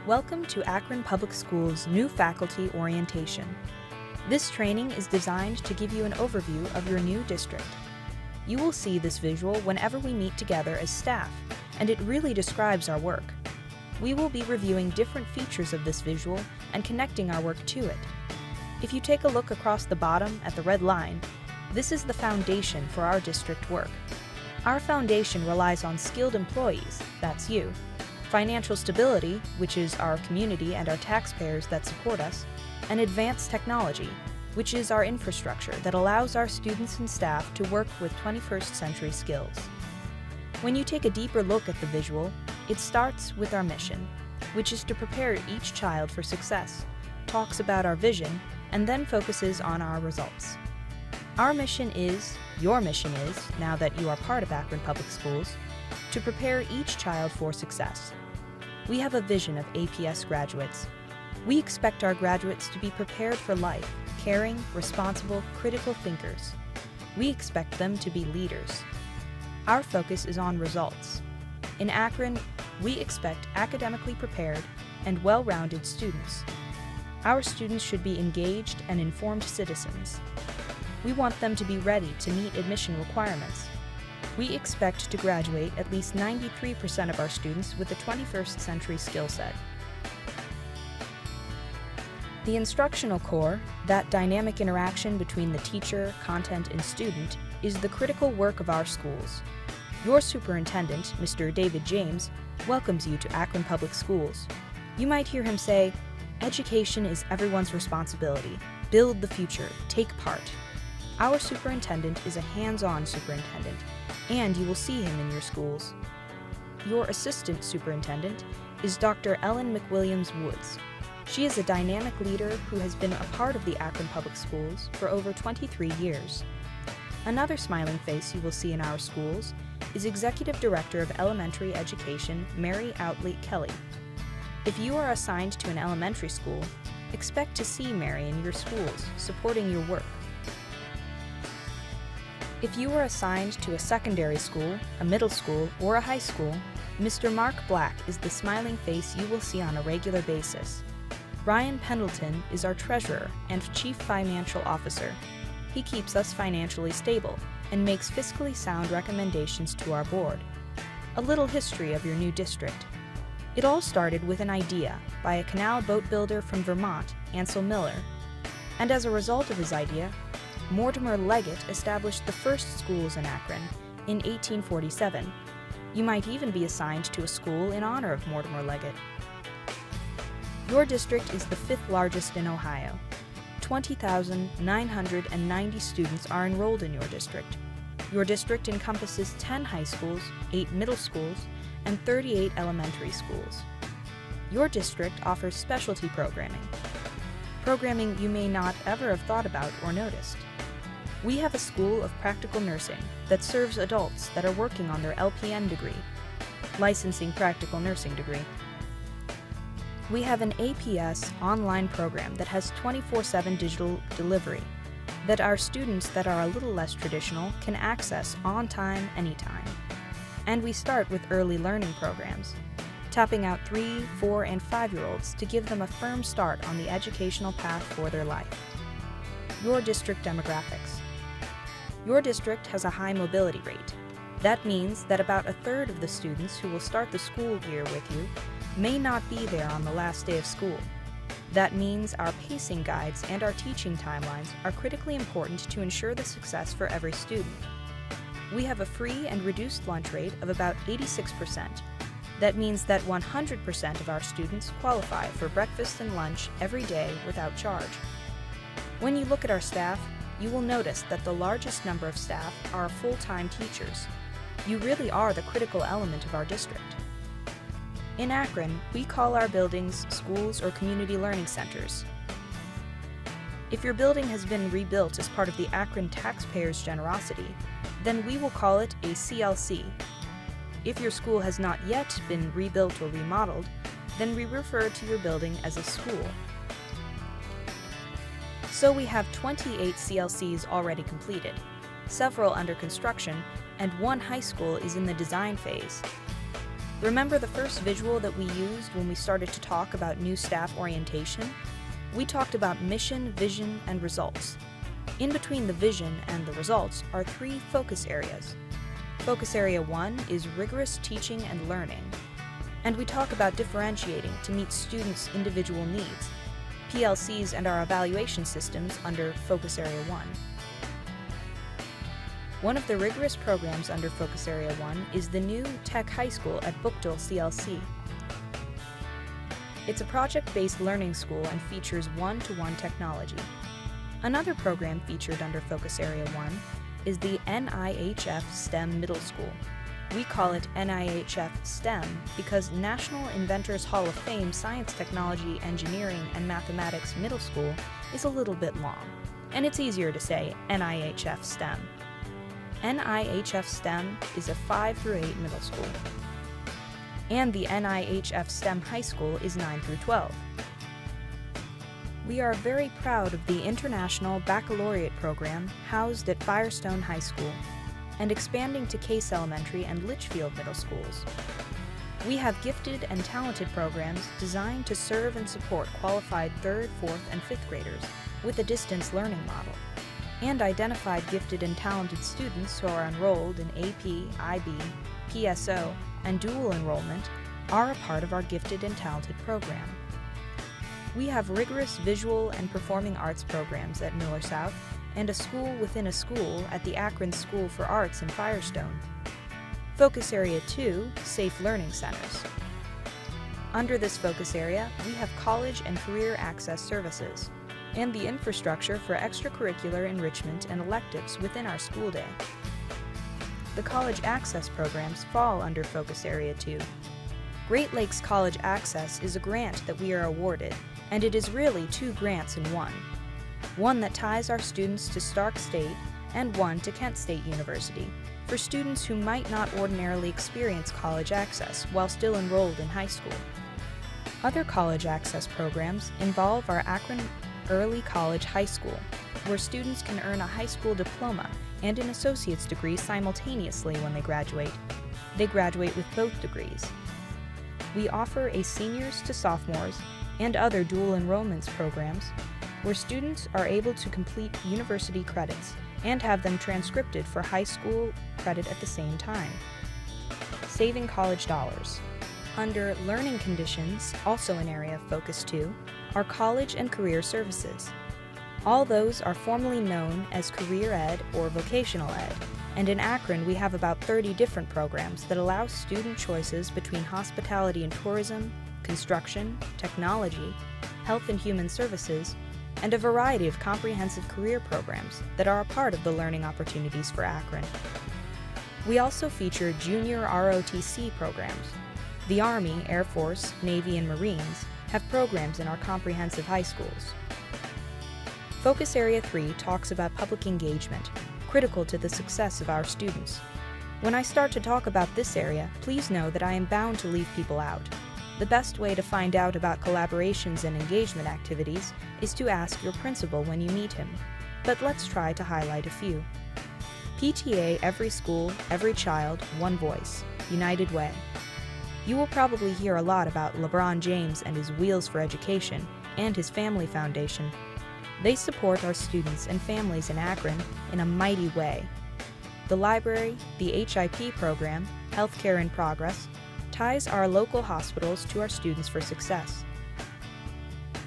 Welcome to Akron Public Schools' new faculty orientation. This training is designed to give you an overview of your new district. You will see this visual whenever we meet together as staff, and it really describes our work. We will be reviewing different features of this visual and connecting our work to it. If you take a look across the bottom at the red line, this is the foundation for our district work. Our foundation relies on skilled employees, that's you, financial stability, which is our community and our taxpayers that support us, and advanced technology, which is our infrastructure that allows our students and staff to work with 21st century skills. When you take a deeper look at the visual, it starts with our mission, which is to prepare each child for success, talks about our vision, and then focuses on our results. Our mission is, your mission is, now that you are part of Akron Public Schools, to prepare each child for success. We have a vision of APS graduates. We expect our graduates to be prepared for life, caring, responsible, critical thinkers. We expect them to be leaders. Our focus is on results. In Akron, we expect academically prepared and well-rounded students. Our students should be engaged and informed citizens. We want them to be ready to meet admission requirements. We expect to graduate at least 93% of our students with a 21st century skill set. The instructional core, that dynamic interaction between the teacher, content, and student, is the critical work of our schools. Your superintendent, Mr. David James, welcomes you to Akron Public Schools. You might hear him say, "Education is everyone's responsibility. Build the future. Take part." Our superintendent is a hands-on superintendent, and you will see him in your schools. Your assistant superintendent is Dr. Ellen McWilliams Woods. She is a dynamic leader who has been a part of the Akron Public Schools for over 23 years. Another smiling face you will see in our schools is Executive Director of Elementary Education, Mary Outley Kelly. If you are assigned to an elementary school, expect to see Mary in your schools, supporting your work. If you are assigned to a secondary school, a middle school, or a high school, Mr. Mark Black is the smiling face you will see on a regular basis. Ryan Pendleton is our treasurer and chief financial officer. He keeps us financially stable and makes fiscally sound recommendations to our board. A little history of your new district. It all started with an idea by a canal boat builder from Vermont, Ansel Miller. And as a result of his idea, Mortimer Leggett established the first schools in Akron in 1847. You might even be assigned to a school in honor of Mortimer Leggett. Your district is the fifth largest in Ohio. 20,990 students are enrolled in your district. Your district encompasses 10 high schools, 8 middle schools, and 38 elementary schools. Your district offers specialty programming you may not ever have thought about or noticed. We have a school of practical nursing that serves adults that are working on their LPN degree, licensing practical nursing degree. We have an APS online program that has 24/7 digital delivery that our students that are a little less traditional can access on time, anytime. And we start with early learning programs, tapping out 3, 4, and 5-year-olds to give them a firm start on the educational path for their life. Your district demographics. Your district has a high mobility rate. That means that about a third of the students who will start the school year with you may not be there on the last day of school. That means our pacing guides and our teaching timelines are critically important to ensure the success for every student. We have a free and reduced lunch rate of about 86%. That means that 100% of our students qualify for breakfast and lunch every day without charge. When you look at our staff, you will notice that the largest number of staff are full-time teachers. You really are the critical element of our district. In Akron, we call our buildings schools or community learning centers. If your building has been rebuilt as part of the Akron taxpayers' generosity, then we will call it a CLC. If your school has not yet been rebuilt or remodeled, then we refer to your building as a school. So we have 28 CLCs already completed, several under construction, and one high school is in the design phase. Remember the first visual that we used when we started to talk about new staff orientation? We talked about mission, vision, and results. In between the vision and the results are 3 focus areas. Focus Area 1 is rigorous teaching and learning, and we talk about differentiating to meet students' individual needs, PLCs and our evaluation systems under Focus Area 1. One of the rigorous programs under Focus Area 1 is the new Tech High School at Bookdale CLC. It's a project-based learning school and features one-to-one technology. Another program featured under Focus Area 1 is the NIHF STEM Middle School. We call it NIHF STEM because National Inventors Hall of Fame Science, Technology, Engineering, and Mathematics Middle School is a little bit long, and it's easier to say NIHF STEM. NIHF STEM is a 5 through 8 middle school, and the NIHF STEM High School is 9 through 12. We are very proud of the International Baccalaureate program housed at Firestone High School and expanding to Case Elementary and Litchfield Middle Schools. We have gifted and talented programs designed to serve and support qualified 3rd, 4th, and 5th graders with a distance learning model, and identified gifted and talented students who are enrolled in AP, IB, PSO, and dual enrollment are a part of our gifted and talented program. We have rigorous visual and performing arts programs at Miller South and a school within a school at the Akron School for Arts in Firestone. Focus Area 2, Safe Learning Centers. Under this focus area, we have college and career access services and the infrastructure for extracurricular enrichment and electives within our school day. The college access programs fall under Focus Area 2. Great Lakes College Access is a grant that we are awarded, and it is really 2 grants in one. One that ties our students to Stark State and one to Kent State University for students who might not ordinarily experience college access while still enrolled in high school. Other college access programs involve our Akron Early College High School, where students can earn a high school diploma and an associate's degree simultaneously when they graduate. They graduate with both degrees. We offer a seniors to sophomores and other dual enrollments programs where students are able to complete university credits and have them transcripted for high school credit at the same time. Saving college dollars. Under learning conditions, also an area of Focus 2, are college and career services. All those are formally known as career ed or vocational ed, and in Akron we have about 30 different programs that allow student choices between hospitality and tourism, construction, technology, health and human services, and a variety of comprehensive career programs that are a part of the learning opportunities for Akron. We also feature junior ROTC programs. The Army, Air Force, Navy, and Marines have programs in our comprehensive high schools. Focus Area 3 talks about public engagement, critical to the success of our students. When I start to talk about this area, please know that I am bound to leave people out. The best way to find out about collaborations and engagement activities is to ask your principal when you meet him. But let's try to highlight a few. PTA Every School, Every Child, One Voice, United Way. You will probably hear a lot about LeBron James and his Wheels for Education and his Family Foundation. They support our students and families in Akron in a mighty way. The library, the HIP program, Healthcare in Progress, ties our local hospitals to our students for success.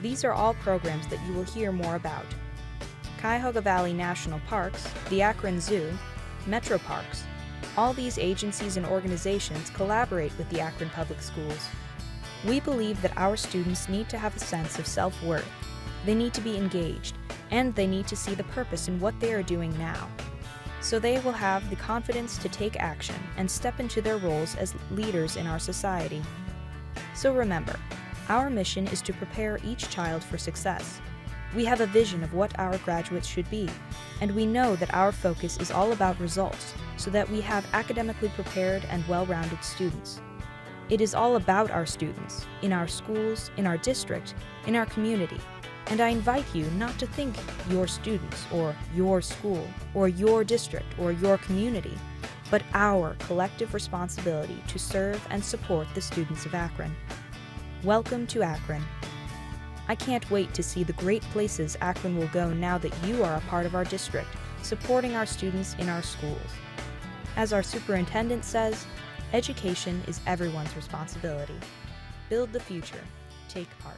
These are all programs that you will hear more about. Cuyahoga Valley National Parks, the Akron Zoo, Metro Parks. All these agencies and organizations collaborate with the Akron Public Schools. We believe that our students need to have a sense of self-worth. They need to be engaged, and they need to see the purpose in what they are doing now. So they will have the confidence to take action and step into their roles as leaders in our society. So remember, our mission is to prepare each child for success. We have a vision of what our graduates should be, and we know that our focus is all about results so that we have academically prepared and well-rounded students. It is all about our students, in our schools, in our district, in our community, and I invite you not to think your students or your school or your district or your community, but our collective responsibility to serve and support the students of Akron. Welcome to Akron. I can't wait to see the great places Akron will go now that you are a part of our district, supporting our students in our schools. As our superintendent says, education is everyone's responsibility. Build the future. Take part.